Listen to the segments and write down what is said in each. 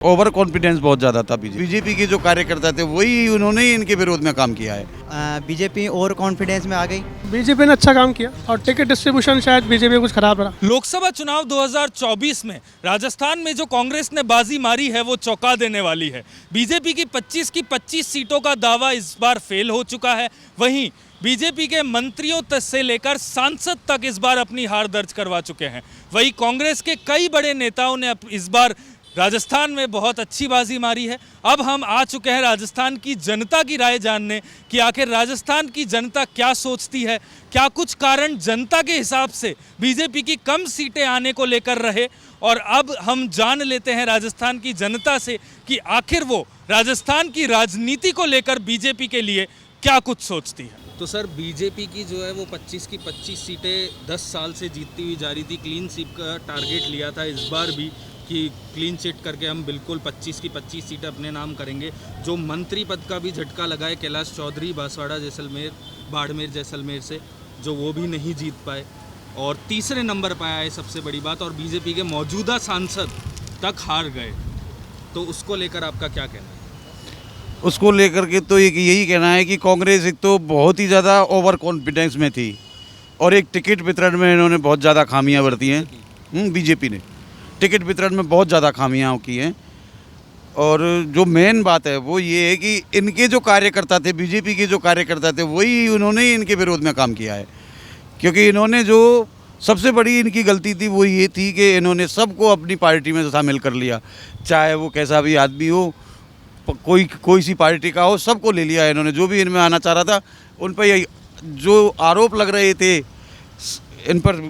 Over confidence बहुत ज़्यादा था बीजेपी के जो कार्यकर्ता थे वही उन्होंने ही इनके विरोध में काम किया है। बीजेपी ओवर कॉन्फिडेंस में आ गई। बीजेपी ने अच्छा काम किया और टिकट डिस्ट्रीब्यूशन शायद बीजेपी कुछ खराब रहा। लोकसभा चुनाव 2024 में राजस्थान में जो कांग्रेस ने बाजी मारी है वो चौंका देने वाली है। बीजेपी की 25 सीटों का दावा इस बार फेल हो चुका है। वहीं बीजेपी के मंत्रियों से लेकर सांसद तक इस बार अपनी हार दर्ज करवा चुके हैं। वहीं कांग्रेस के कई बड़े नेताओं ने इस बार राजस्थान में बहुत अच्छी बाजी मारी है। अब हम आ चुके हैं राजस्थान की जनता की राय जानने कि आखिर राजस्थान की जनता क्या सोचती है, क्या कुछ कारण जनता के हिसाब से बीजेपी की कम सीटें आने को लेकर रहे। और अब हम जान लेते हैं राजस्थान की जनता से कि आखिर वो राजस्थान की राजनीति को लेकर बीजेपी के लिए क्या कुछ सोचती है। तो सर, बीजेपी की जो है वो 25 की 25 सीटें 10 साल से जीतती हुई जा रही थी। क्लीन स्वीप का टारगेट लिया था इस बार भी कि क्लीन चिट करके हम बिल्कुल 25 की 25 सीटें अपने नाम करेंगे। जो मंत्री पद का भी झटका लगा है कैलाश चौधरी बांसवाड़ा जैसलमेर बाड़मेर जैसलमेर से, जो वो भी नहीं जीत पाए और तीसरे नंबर पर आया है सबसे बड़ी बात। और बीजेपी के मौजूदा सांसद तक हार गए, तो उसको लेकर आपका क्या कहना है? उसको लेकर के तो एक यही कहना है कि कांग्रेस एक तो बहुत ही ज़्यादा ओवर कॉन्फिडेंस में थी और एक टिकट वितरण में इन्होंने बहुत ज़्यादा खामियां बरती हैं। बीजेपी ने टिकट वितरण में बहुत ज़्यादा खामियां की हैं। और जो मेन बात है वो ये है कि इनके जो कार्यकर्ता थे, बीजेपी के जो कार्यकर्ता थे वही उन्होंने ही इनके विरोध में काम किया है। क्योंकि इन्होंने जो सबसे बड़ी इनकी गलती थी वो ये थी कि इन्होंने सबको अपनी पार्टी में शामिल कर लिया, चाहे वो कैसा भी आदमी हो, कोई सी पार्टी का हो, सबको ले लिया इन्होंने। जो भी इनमें आना चाह रहा था उन पर यही जो आरोप लग रहे थे, इन पर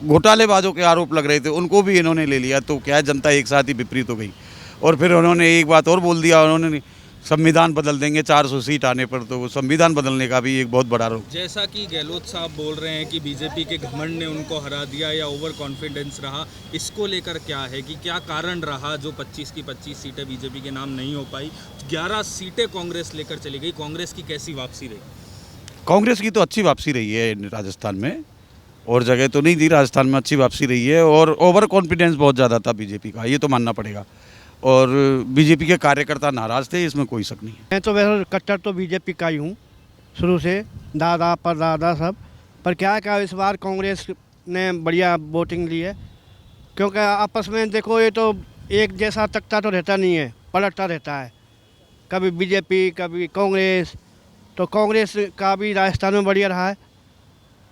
घोटालेबाजों के आरोप लग रहे थे, उनको भी इन्होंने ले लिया। तो क्या है, जनता एक साथ ही विपरीत हो गई। और फिर उन्होंने एक बात और बोल दिया, उन्होंने संविधान बदल देंगे 400 सीट आने पर। तो वो संविधान बदलने का भी एक बहुत बड़ा रोक। जैसा कि गहलोत साहब बोल रहे हैं कि बीजेपी के घमंड ने उनको हरा दिया या ओवर कॉन्फिडेंस रहा, इसको लेकर क्या है कि क्या कारण रहा जो 25 की 25 सीटें बीजेपी के नाम नहीं हो पाई? 11 सीटें कांग्रेस लेकर चली गई। कांग्रेस की कैसी वापसी रही? कांग्रेस की तो अच्छी वापसी रही है राजस्थान में, और जगह तो नहीं थी, राजस्थान में अच्छी वापसी रही है। और ओवर कॉन्फिडेंस बहुत ज़्यादा था बीजेपी का, ये तो मानना पड़ेगा। और बीजेपी के कार्यकर्ता नाराज़ थे, इसमें कोई शक नहीं है। मैं तो वैसे कट्टर तो बीजेपी का ही हूँ शुरू से, दादा परदादा सब। पर क्या इस बार कांग्रेस ने बढ़िया वोटिंग ली है, क्योंकि आपस में देखो ये तो एक जैसा तख्ता तो रहता नहीं है, पलटता रहता है, कभी बीजेपी कभी कांग्रेस। तो कांग्रेस का भी राजस्थान में बढ़िया रहा है।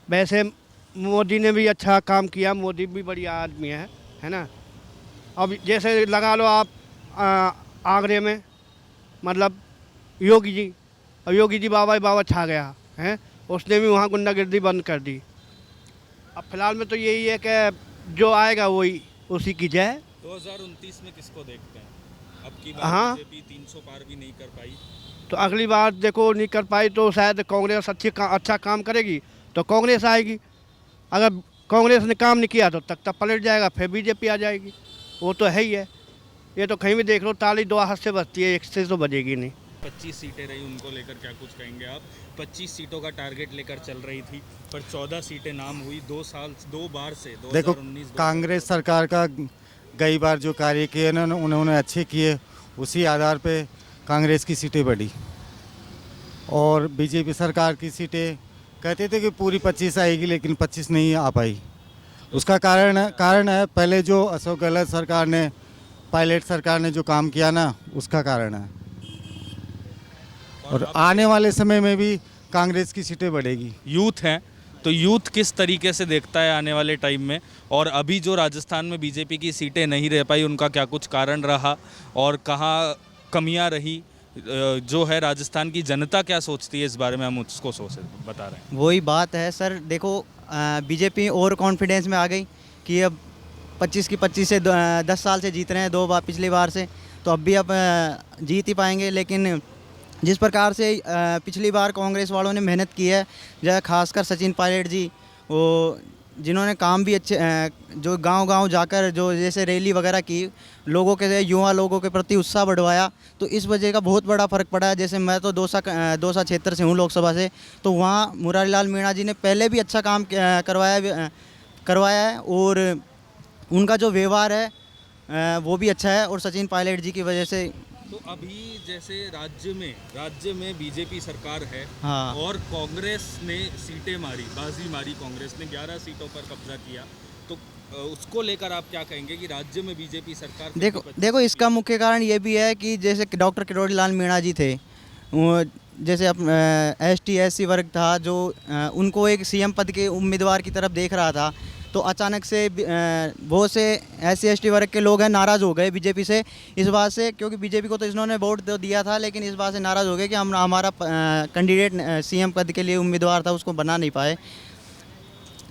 वैसे मोदी ने भी अच्छा काम किया, मोदी भी बढ़िया आदमी है ना। अब जैसे लगा लो आप आगरे में, मतलब योगी जी, अब योगी जी बाबा छा गया है, उसने भी वहाँ गुंडागर्दी बंद कर दी। अब फिलहाल में तो यही है कि जो आएगा वही उसी की जय। 2029 में किसको देखते हैं? अब की हाँ, बीजेपी 300 पार भी नहीं कर पाई, तो अगली बार देखो नहीं कर पाई तो शायद कांग्रेस अच्छा काम करेगी तो कांग्रेस आएगी। अगर कांग्रेस ने काम नहीं किया तो तख्ता पलट जाएगा, फिर बीजेपी आ जाएगी। वो तो है ही है, ये तो कहीं भी देख लो, ताली 2 हाथ से बजती है, एक से तो बजेगी नहीं। 25 सीटें रही, उनको लेकर क्या कुछ कहेंगे आप? 25 सीटों का टारगेट लेकर चल रही थी, पर 14 सीटें नाम हुई 2 बार से। देखो, कांग्रेस सरकार का कई बार जो कार्य किए उन्होंने अच्छे किए, उसी आधार पे कांग्रेस की सीटें बढ़ी। और बीजेपी सरकार की सीटें कहते थे कि पूरी 25 आएगी, लेकिन 25 नहीं आ पाई। उसका कारण है पहले जो अशोक गहलोत सरकार ने, पायलट सरकार ने जो काम किया ना, उसका कारण है। और आने वाले समय में भी कांग्रेस की सीटें बढ़ेगी। यूथ हैं, तो यूथ किस तरीके से देखता है आने वाले टाइम में? और अभी जो राजस्थान में बीजेपी की सीटें नहीं रह पाई, उनका क्या कुछ कारण रहा और कहाँ कमियां रही, जो है राजस्थान की जनता क्या सोचती है इस बारे में, हम उसको बता रहे हैं। वही बात है सर, देखो बीजेपी ओवर कॉन्फिडेंस में आ गई कि अब 25 की 25 से 10 साल से जीत रहे हैं 2 बार पिछली बार से, तो अब भी अब जीत ही पाएंगे। लेकिन जिस प्रकार से पिछली बार कांग्रेस वालों ने मेहनत की है, जैसे खासकर सचिन पायलट जी, वो जिन्होंने काम भी अच्छे, जो गांव-गांव जाकर जो जैसे रैली वगैरह की, लोगों के युवा लोगों के प्रति उत्साह बढ़वाया, तो इस वजह का बहुत बड़ा फ़र्क पड़ा है। जैसे मैं तो दौसा क्षेत्र से हूँ, लोकसभा से, तो वहाँ मुरारी लाल मीणा जी ने पहले भी अच्छा काम करवाया है। और उनका जो व्यवहार है वो भी अच्छा है, और सचिन पायलट जी की वजह से। तो अभी जैसे राज्य में बीजेपी सरकार है, हाँ। और कांग्रेस ने सीटें मारी, बाजी मारी, कांग्रेस ने 11 सीटों पर कब्जा किया, तो उसको लेकर आप क्या कहेंगे कि राज्य में बीजेपी सरकार देखो इसका मुख्य कारण ये भी है कि जैसे डॉक्टर किरोड़ी लाल मीणा जी थे, वो जैसे ST SC वर्ग था जो उनको एक CM पद के उम्मीदवार की तरफ देख रहा था, तो अचानक से बहुत से SC ST वर्ग के लोग हैं नाराज़ हो गए बीजेपी से इस बात से, क्योंकि बीजेपी को तो इन्होंने वोट तो दिया था, लेकिन इस बात से नाराज़ हो गए कि हमारा कैंडिडेट CM पद के लिए उम्मीदवार था उसको बना नहीं पाए।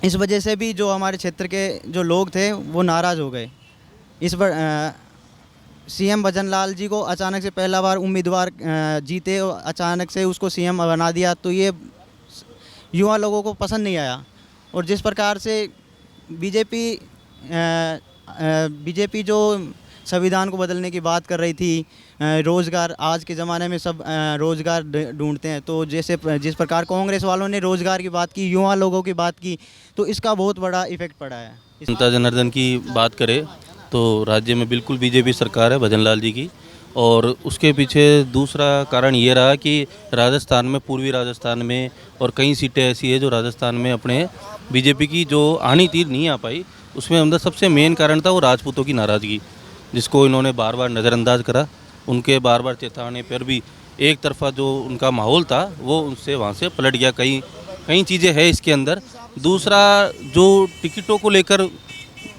इस वजह से भी जो हमारे क्षेत्र के जो लोग थे वो नाराज़ हो गए। इस पर CM भजन लाल जी को अचानक से पहला बार उम्मीदवार जीते और अचानक से उसको CM बना दिया, तो ये युवा लोगों को पसंद नहीं आया। और जिस प्रकार से बीजेपी जो संविधान को बदलने की बात कर रही थी, रोज़गार, आज के ज़माने में सब रोज़गार ढूंढते हैं, तो जैसे जिस प्रकार कांग्रेस वालों ने रोज़गार की बात की, युवा लोगों की बात की, तो इसका बहुत बड़ा इफेक्ट पड़ा है। जनता जनार्दन की बात करें तो राज्य में बिल्कुल बीजेपी सरकार है भजन लाल जी की, और उसके पीछे दूसरा कारण ये रहा कि राजस्थान में, पूर्वी राजस्थान में और कई सीटें ऐसी है जो राजस्थान में अपने बीजेपी की जो आनी थी नहीं आ पाई, उसमें अंदर सबसे मेन कारण था वो राजपूतों की नाराज़गी, जिसको इन्होंने बार बार नज़रअंदाज करा। उनके बार बार चेताने पर भी एक तरफा जो उनका माहौल था वो उनसे वहाँ से पलट गया। कई चीज़ें हैं इसके अंदर। दूसरा, जो टिकटों को लेकर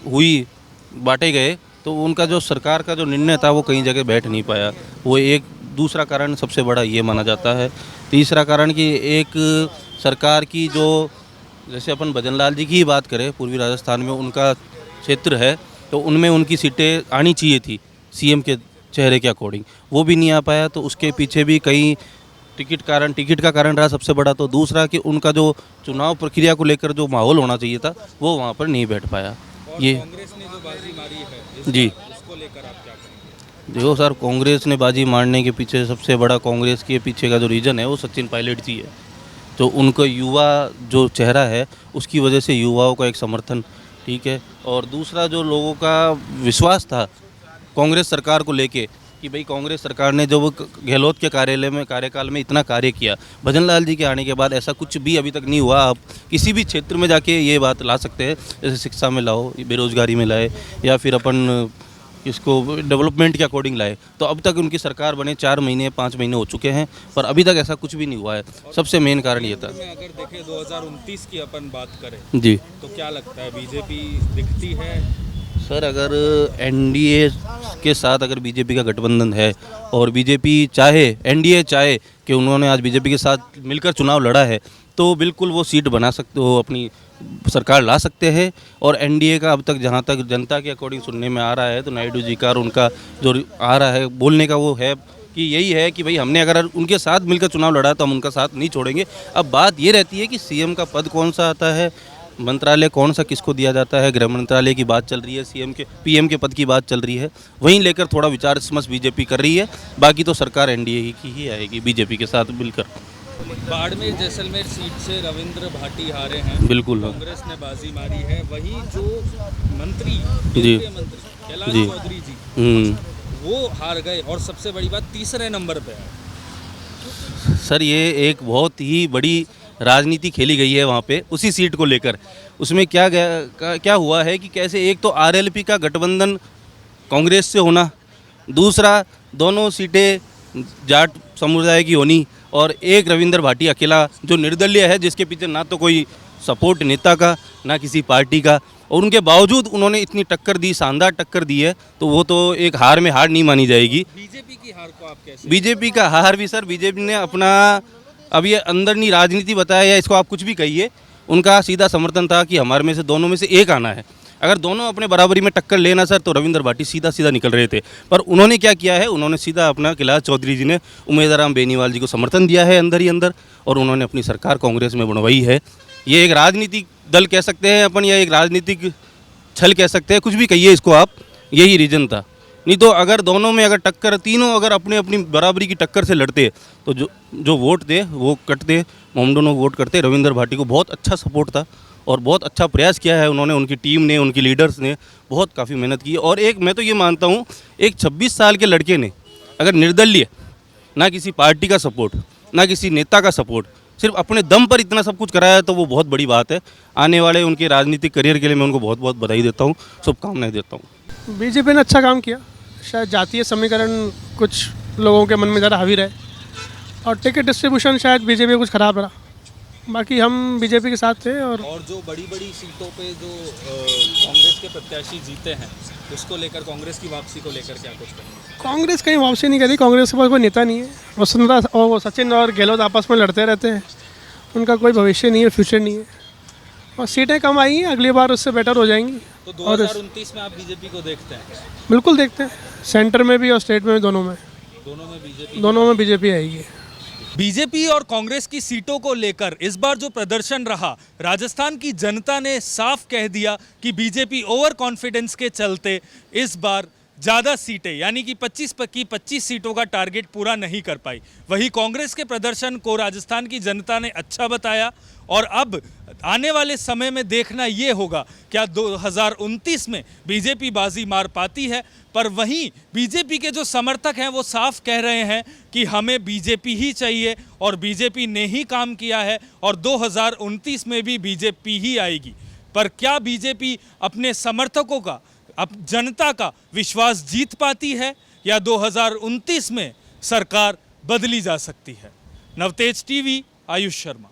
हुई बांटे गए, तो उनका जो सरकार का जो निर्णय था वो कई जगह बैठ नहीं पाया, वो एक दूसरा कारण सबसे बड़ा ये माना जाता है। तीसरा कारण कि एक सरकार की जो, जैसे अपन भजन लाल जी की ही बात करें, पूर्वी राजस्थान में उनका क्षेत्र है, तो उनमें उनकी सीटें आनी चाहिए थी CM के चेहरे के अकॉर्डिंग, वो भी नहीं आ पाया। तो उसके पीछे भी कई टिकट का कारण रहा सबसे बड़ा। तो दूसरा कि उनका जो चुनाव प्रक्रिया को लेकर जो माहौल होना चाहिए था वो वहाँ पर नहीं बैठ पाया। ये कांग्रेस ने जो बाजी मारी है जी, उसको लेकर आप क्या कहेंगे? देखो सर, कांग्रेस ने बाजी मारने के पीछे सबसे बड़ा, कांग्रेस के पीछे का जो रीज़न है वो सचिन पायलट जी है। तो उनका युवा जो चेहरा है उसकी वजह से युवाओं का एक समर्थन, ठीक है। और दूसरा, जो लोगों का विश्वास था कांग्रेस सरकार को लेके कि भाई कांग्रेस सरकार ने जो गहलोत के कार्यकाल में इतना कार्य किया, भजन लाल जी के आने के बाद ऐसा कुछ भी अभी तक नहीं हुआ। आप किसी भी क्षेत्र में जाके ये बात ला सकते हैं, जैसे शिक्षा में लाओ, बेरोजगारी में लाए, या फिर अपन इसको डेवलपमेंट के अकॉर्डिंग लाए। तो अब तक उनकी सरकार बने 4 महीने 5 महीने हो चुके हैं, पर अभी तक ऐसा कुछ भी नहीं हुआ है। सबसे मेन कारण ये था। अगर देखें 2029 की अपन बात करें जी, तो क्या लगता है बीजेपी दिखती है? सर, अगर NDA के साथ अगर बीजेपी का गठबंधन है और बीजेपी चाहे, NDA चाहे कि उन्होंने आज बीजेपी के साथ मिलकर चुनाव लड़ा है, तो बिल्कुल वो सीट बना सकते हो, अपनी सरकार ला सकते हैं। और NDA का अब तक, जहाँ तक जनता के अकॉर्डिंग सुनने में आ रहा है, तो नायडू जी का और उनका जो आ रहा है बोलने का, वो है कि यही है कि भाई हमने अगर उनके साथ मिलकर चुनाव लड़ा तो हम उनका साथ नहीं छोड़ेंगे। अब बात ये रहती है कि CM का पद कौन सा आता है, मंत्रालय कौन सा किसको दिया जाता है, गृह मंत्रालय की बात चल रही है, PM के पद की बात चल रही है, वहीं लेकर थोड़ा विचार विमर्श बीजेपी कर रही है। बाकी तो सरकार NDA की ही आएगी बीजेपी के साथ मिलकर। बाड़मेर जैसलमेर सीट से रविंद्र भाटी हारे हैं, बिल्कुल कांग्रेस ने बाजी मारी है। वहीं जो मंत्री, जी, केंद्रीय मंत्री कैलाश जी, चौधरी जी, वो हार गए, और सबसे बड़ी बात तीसरे नंबर पे है। सर, ये एक बहुत ही बड़ी राजनीति खेली गई है वहाँ पे उसी सीट को लेकर। उसमें क्या हुआ है कि कैसे एक तो RLP का गठबंधन कांग्रेस से होना, दूसरा दोनों सीटें जाट समुदाय की होनी, और एक रविंद्र भाटी अकेला जो निर्दलीय है, जिसके पीछे ना तो कोई सपोर्ट नेता का ना किसी पार्टी का, और उनके बावजूद उन्होंने इतनी टक्कर दी, शानदार टक्कर दी है, तो वो तो एक हार में हार नहीं मानी जाएगी। बीजेपी की हार को आप कैसे? बीजेपी का हार भी सर, बीजेपी ने अपना, अब ये अंदरनी राजनीति बताया या इसको आप कुछ भी कहिए, उनका सीधा समर्थन था कि हमारे में से दोनों में से एक आना है। अगर दोनों अपने बराबरी में टक्कर लेना सर, तो रविंद्र भाटी सीधा निकल रहे थे। पर उन्होंने क्या किया है, उन्होंने सीधा अपना कैलाश चौधरी जी ने उमेद राम बेनीवाल जी को समर्थन दिया है अंदर ही अंदर, और उन्होंने अपनी सरकार कांग्रेस में बनवाई है। ये एक राजनीतिक दल कह सकते हैं अपन, या एक राजनीतिक छल कह सकते हैं, कुछ भी कहिए इसको आप, यही रीज़न था। नहीं तो अगर दोनों में अगर टक्कर, तीनों अगर अपने अपनी बराबरी की टक्कर से लड़ते, तो जो वोट थे वो कटते, हम दोनों वोट करते। रविंद्र भाटी को बहुत अच्छा सपोर्ट था, और बहुत अच्छा प्रयास किया है उन्होंने, उनकी टीम ने, उनकी लीडर्स ने बहुत काफ़ी मेहनत की। और एक मैं तो ये मानता हूँ, एक 26 साल के लड़के ने अगर निर्दलीय, ना किसी पार्टी का सपोर्ट, ना किसी नेता का सपोर्ट, सिर्फ अपने दम पर इतना सब कुछ कराया है, तो वो बहुत बड़ी बात है। आने वाले उनके राजनीतिक करियर के लिए मैं उनको बहुत बहुत बधाई देता हूँ, शुभकामनाएं देता हूँ। बीजेपी ने अच्छा काम किया। शायद जातीय समीकरण कुछ लोगों के मन में ज़्यादा हावी रहे, और टिकट डिस्ट्रीब्यूशन शायद बीजेपी कुछ ख़राब रहा। बाकी हम बीजेपी के साथ थे। और जो बड़ी बड़ी सीटों पे जो कांग्रेस के प्रत्याशी जीते हैं, उसको लेकर, कांग्रेस की वापसी को लेकर क्या कुछ कहेंगे? कांग्रेस कहीं वापसी नहीं करी। कांग्रेस के पास कोई नेता नहीं है। वसुंधरा और वो सचिन और गहलोत आपस में लड़ते रहते हैं, उनका कोई भविष्य नहीं है, फ्यूचर नहीं है। और सीटें कम आई हैं, अगली बार उससे बेटर हो जाएंगी। तो 2029 में आप बीजेपी को देखते हैं? बिल्कुल देखते हैं, सेंटर में भी और स्टेट में भी, दोनों में बीजेपी आएगी। बीजेपी और कांग्रेस की सीटों को लेकर इस बार जो प्रदर्शन रहा, राजस्थान की जनता ने साफ कह दिया कि बीजेपी ओवर कॉन्फिडेंस के चलते इस बार ज़्यादा सीटें, यानी कि 25 सीटों का टारगेट पूरा नहीं कर पाई। वहीं कांग्रेस के प्रदर्शन को राजस्थान की जनता ने अच्छा बताया। और अब आने वाले समय में देखना ये होगा क्या 2029 में बीजेपी बाजी मार पाती है। पर वहीं बीजेपी के जो समर्थक हैं वो साफ कह रहे हैं कि हमें बीजेपी ही चाहिए, और बीजेपी ने ही काम किया है, और 2029 में भी बीजेपी ही आएगी। पर क्या बीजेपी अपने समर्थकों का, अब जनता का विश्वास जीत पाती है, या 2029 में सरकार बदली जा सकती है? नवतेज टीवी, आयुष शर्मा।